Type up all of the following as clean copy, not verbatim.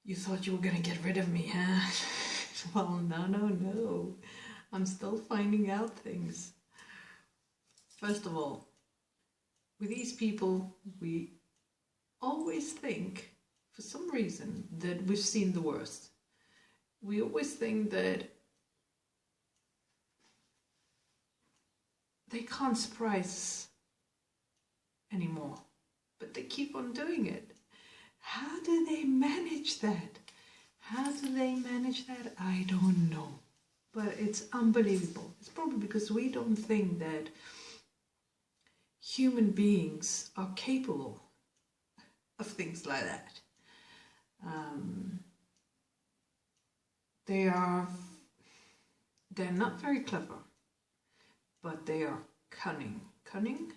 You thought you were going to get rid of me, huh? Well, no. I'm still finding out things. First of all, with these people, we always think, for some reason, that we've seen the worst. We always think that they can't surprise us anymore, but they keep on doing it. How do they manage that? I don't know. But it's unbelievable. It's probably because we don't think that human beings are capable of things like that. They're not very clever, but they are cunning. Cunning?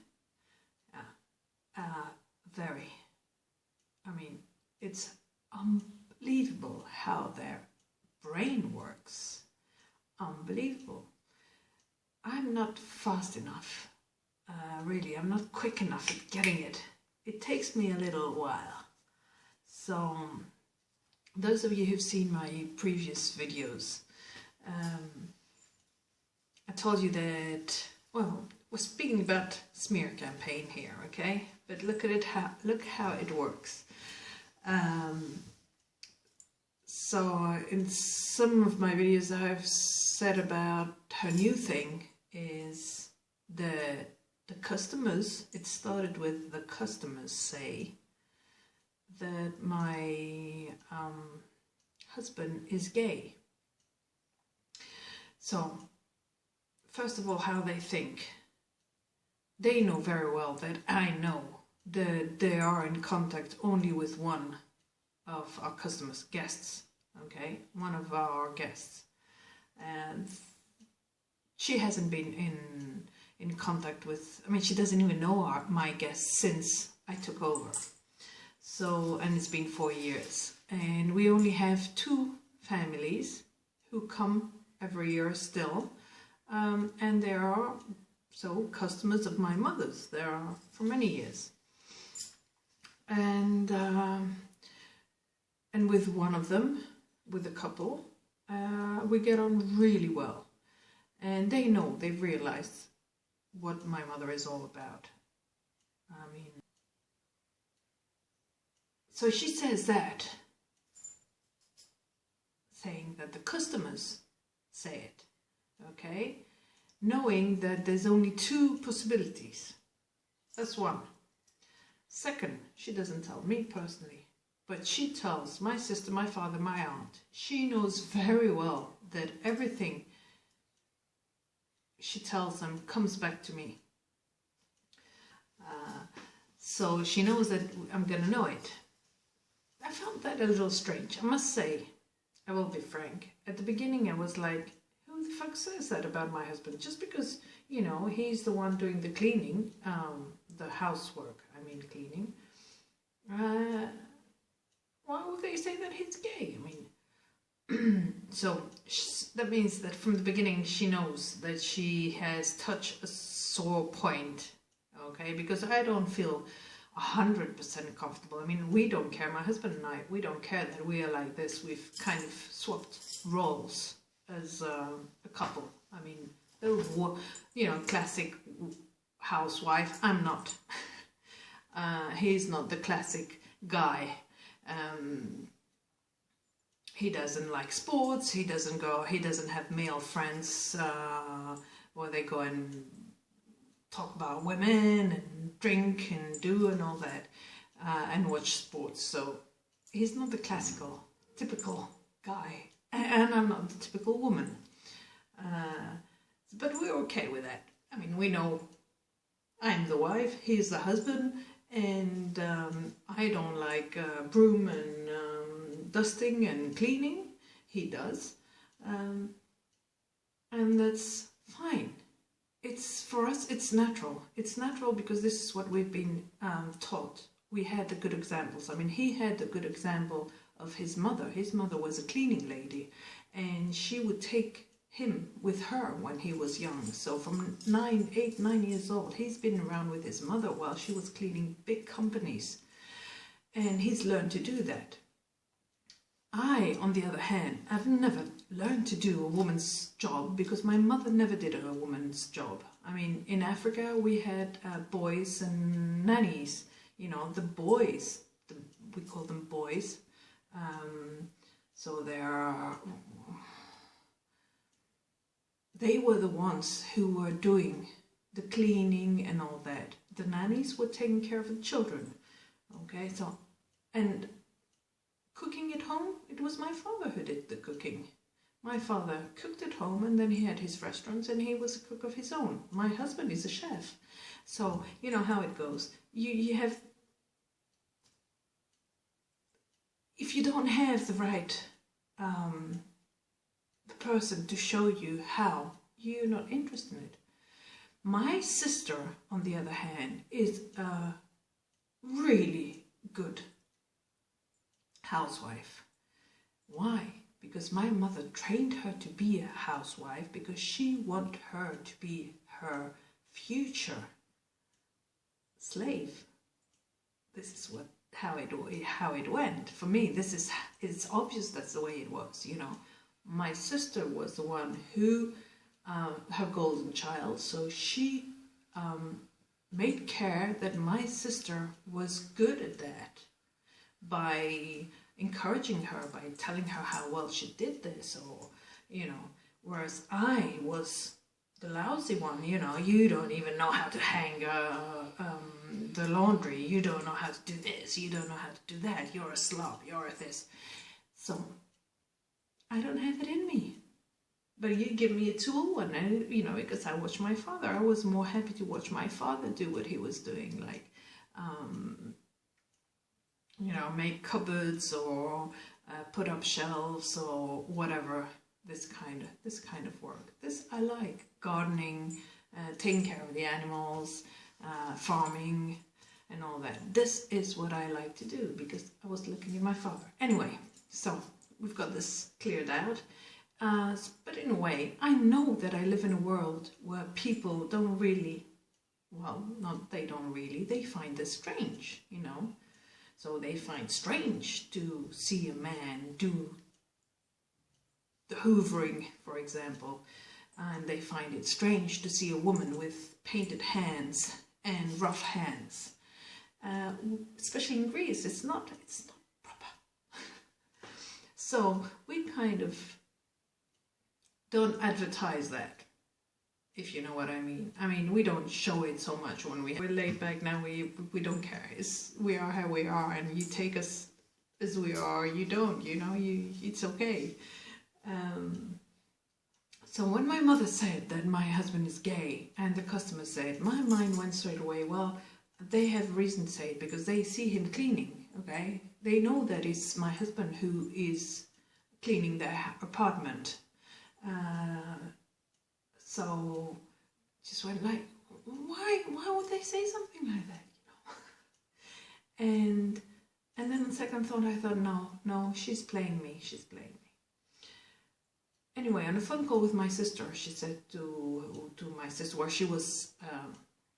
Very. I mean, it's unbelievable how their brain works. Unbelievable. I'm not fast enough. Really, I'm not quick enough at getting it. It takes me a little while. So, those of you who've seen my previous videos, I told you that, well, we're speaking about smear campaign here, okay? But look at it, look how it works. So in some of my videos I've said about her new thing is the customers, it started with the customers say that my husband is gay. So first of all, how they think. They know very well that I know that they are in contact only with one of our customers, guests, okay? One of our guests. And she hasn't been in contact with, I mean, she doesn't even know my guests since I took over. So, and it's been 4 years. And we only have 2 families who come every year still. And there are customers of my mother's. There are for many years. And with one of them, with a couple, we get on really well. And they know, they've realized what my mother is all about. I mean, so she says that, saying that the customers say it, okay? Knowing that there's only 2 possibilities. That's one. Second, she doesn't tell me personally, but she tells my sister, my father, my aunt. She knows very well that everything she tells them comes back to me. So she knows that I'm gonna know it. I found that a little strange, I must say. I will be frank. At the beginning I was like, who the fuck says that about my husband? Just because, you know, he's the one doing the cleaning, the housework, I mean cleaning. Why would they say that he's gay? I mean, so that means that from the beginning she knows that she has touched a sore point, okay? Because I don't feel 100% comfortable. I mean, we don't care, my husband and I, we don't care that we are like this. We've kind of swapped roles as a couple. I mean, you know, classic housewife. I'm not. He's not the classic guy. He doesn't like sports. He doesn't have male friends where they go and talk about women and drink and do and all that and watch sports. So he's not the typical guy. And I'm not the typical woman. But we're okay with that. I mean, we know I'm the wife, he's the husband, and I don't like broom and dusting and cleaning. He does. And that's fine. For us, it's natural. It's natural because this is what we've been taught. We had the good examples. I mean, he had the good example of his mother. His mother was a cleaning lady, and she would take him with her when he was young. So from 8, 9 years old, he's been around with his mother while she was cleaning big companies. And he's learned to do that. I, on the other hand, I've never learned to do a woman's job because my mother never did a woman's job. I mean, in Africa we had boys and nannies. You know, the boys, we call them boys. So they were the ones who were doing the cleaning and all that. The nannies were taking care of the children. Okay, so, and cooking at home, it was my father who did the cooking. My father cooked at home, and then he had his restaurants, and he was a cook of his own. My husband is a chef. So, you know how it goes. You have, if you don't have the right the person to show you how, you're not interested in it. My sister, on the other hand, is a really good housewife. Why? Because my mother trained her to be a housewife because she wanted her to be her future slave. This is how it went. For me, it's obvious that's the way it was, you know. My sister was the one who, her golden child, so she made care that my sister was good at that by encouraging her, by telling her how well she did this, or, you know, whereas I was the lousy one, you know, you don't even know how to hang the laundry, you don't know how to do this, you don't know how to do that, you're a slob, you're a this. So I don't have it in me. But you give me a tool, and I, you know, because I watched my father, I was more happy to watch my father do what he was doing, like, you know, make cupboards or put up shelves or whatever. This kind of work. This I like. Gardening, taking care of the animals, farming, and all that. This is what I like to do because I was looking at my father. Anyway, so we've got this cleared out. But in a way, I know that I live in a world where people don't really, well, not they don't really, they find this strange, you know. So they find strange to see a man do the hoovering, for example, and they find it strange to see a woman with painted hands and rough hands. Especially in Greece, it's not proper. So we kind of don't advertise that, if you know what I mean. I mean, we don't show it so much when we're laid back now. We don't care. We are how we are, and you take us as we are. You don't, you know. It's okay. So when my mother said that my husband is gay, and the customer said, my mind went straight away. Well, they have reason to say it because they see him cleaning. Okay, they know that it's my husband who is cleaning their apartment. So just went like, why would they say something like that, you know? And then on second thought, I thought, no, she's playing me. Anyway, on a phone call with my sister, she said to my sister, where she was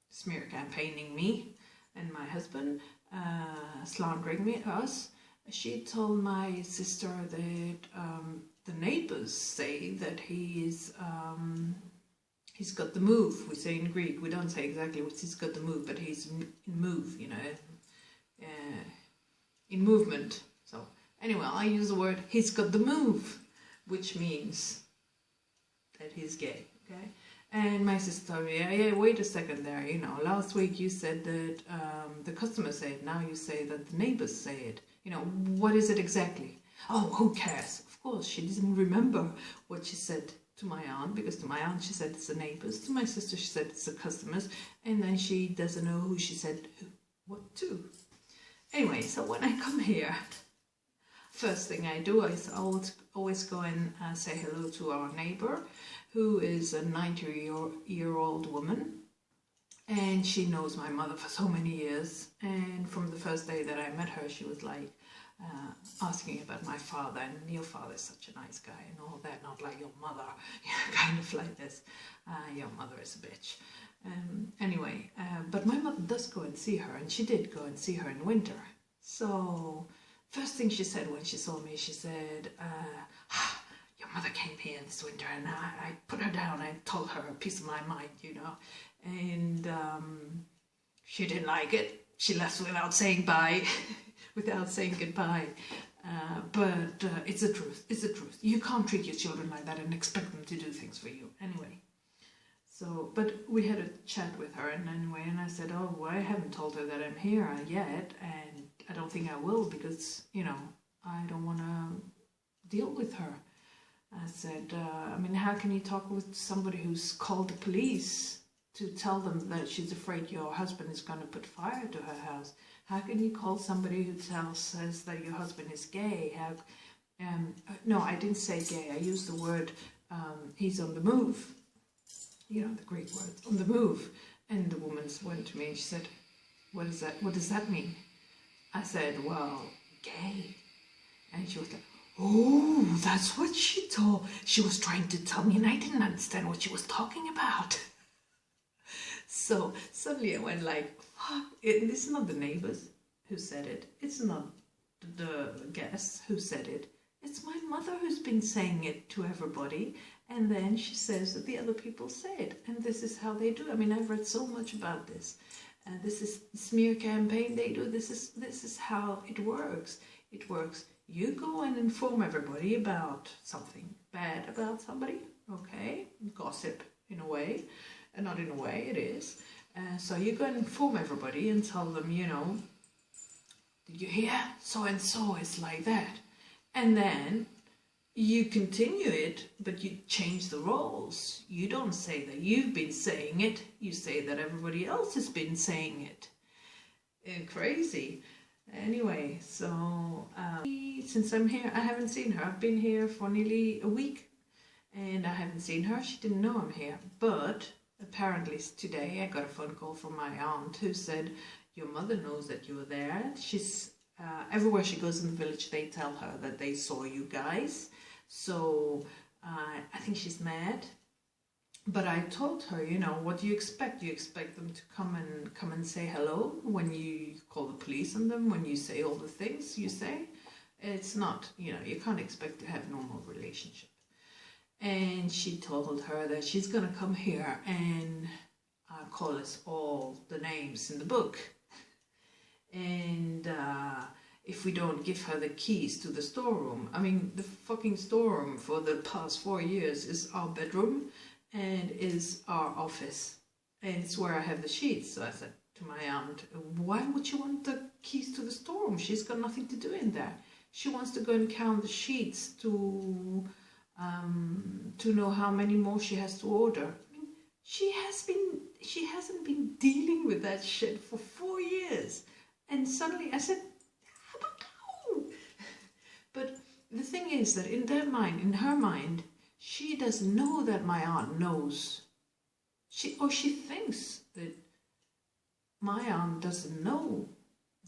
smear campaigning me and my husband, slandering us. She told my sister that the neighbors say that he's got the move. We say in Greek, we don't say exactly what he's got the move, but he's in move, you know, in movement. So anyway, I use the word he's got the move, which means that he's gay, okay? And my sister told me, yeah, wait a second there, you know, last week you said that the customers say it, now you say that the neighbors say it. You know, what is it exactly? Oh, who cares? Of course, she didn't remember what she said to my aunt, because to my aunt she said it's the neighbors, to my sister she said it's the customers, and then she doesn't know who she said what to. Anyway, so when I come here, first thing I do is I always go and say hello to our neighbor, who is a 90-year-old woman, and she knows my mother for so many years, and from the first day that I met her, she was like asking about my father, and your father is such a nice guy and all that, not like your mother, kind of like this, your mother is a bitch. Anyway, but my mother does go and see her, and she did go and see her in winter. So first thing she said when she saw me, she said, your mother came here this winter, and I put her down. I told her a piece of my mind, you know, and she didn't like it. She left without saying bye, without saying goodbye. But it's the truth. It's the truth. You can't treat your children like that and expect them to do things for you. Anyway, so, but we had a chat with her, and anyway, and I said, oh, well, I haven't told her that I'm here yet, and I don't think I will, because, you know, I don't want to deal with her. I said, I mean, how can you talk with somebody who's called the police to tell them that she's afraid your husband is going to put fire to her house? How can you call somebody who says that your husband is gay? No, I didn't say gay. I used the word, he's on the move. You know, the Greek word, on the move. And the woman went to me and she said, what is that? What does that mean? I said, well, gay. And she was like, oh, that's what she told. She was trying to tell me, and I didn't understand what she was talking about. So suddenly I went like, fuck, it's not the neighbors who said it. It's not the guests who said it. It's my mother who's been saying it to everybody. And then she says that the other people say it. And this is how they do. I mean, I've read so much about this. This is the smear campaign they do. This is how it works. It works. You go and inform everybody about something bad about somebody. Okay? Gossip in a way. And not in a way, it is. So you go and inform everybody and tell them, you know, did you hear? So-and-so is like that. And then you continue it, but you change the roles. You don't say that you've been saying it. You say that everybody else has been saying it. Crazy. Anyway, so since I'm here, I haven't seen her. I've been here for nearly a week. And I haven't seen her. She didn't know I'm here. But apparently today I got a phone call from my aunt who said, your mother knows that you were there. She's everywhere she goes in the village, they tell her that they saw you guys. So I think she's mad. But I told her, you know, what do you expect? Do you expect them to come and say hello when you call the police on them, when you say all the things you say? It's not, you know, you can't expect to have a normal relationship. And she told her that she's going to come here and call us all the names in the book. And if we don't give her the keys to the storeroom, I mean, the fucking storeroom for the past 4 years is our bedroom and is our office. And it's where I have the sheets. So I said to my aunt, why would you want the keys to the storeroom? She's got nothing to do in there. She wants to go and count the sheets to know how many more she has to order. I mean, she hasn't been dealing with that shit for 4 years. And suddenly I said, I don't know. But the thing is that in her mind, she doesn't know that my aunt knows. She thinks that my aunt doesn't know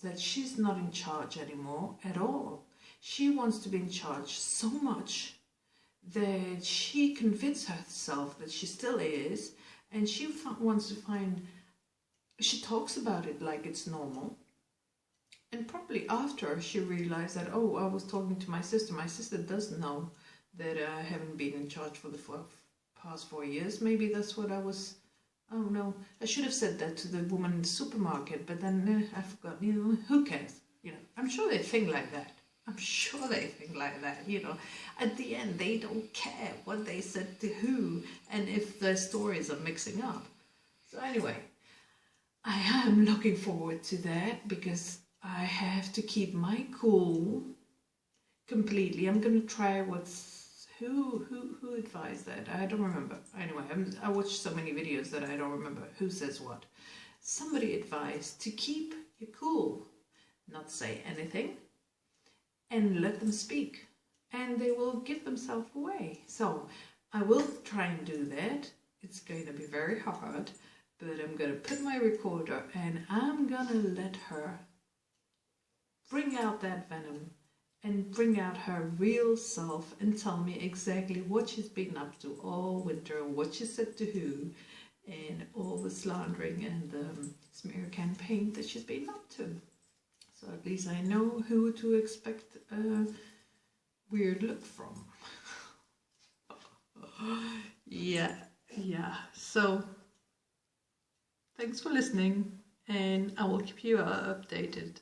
that she's not in charge anymore at all. She wants to be in charge so much that she convinced herself that she still is, and she wants to find, she talks about it like it's normal. And probably after she realized that, oh, I was talking to my sister. My sister doesn't know that I haven't been in charge for the past 4 years. Maybe that's what I was, oh no, I should have said that to the woman in the supermarket, but then I forgot, you know, who cares? You know, I'm sure they think like that. I'm sure they think like that, you know. At the end, they don't care what they said to who and if their stories are mixing up. So anyway, I am looking forward to that because I have to keep my cool completely. I'm going to try who advised that? I don't remember. Anyway, I watched so many videos that I don't remember who says what. Somebody advised to keep your cool, not say anything, and let them speak, and they will give themselves away. So I will try and do that. It's going to be very hard, but I'm going to put my recorder and I'm going to let her bring out that venom and bring out her real self and tell me exactly what she's been up to all winter, what she said to who, and all the slandering and the smear campaign that she's been up to. So at least I know who to expect a weird look from. Yeah. So thanks for listening, and I will keep you updated.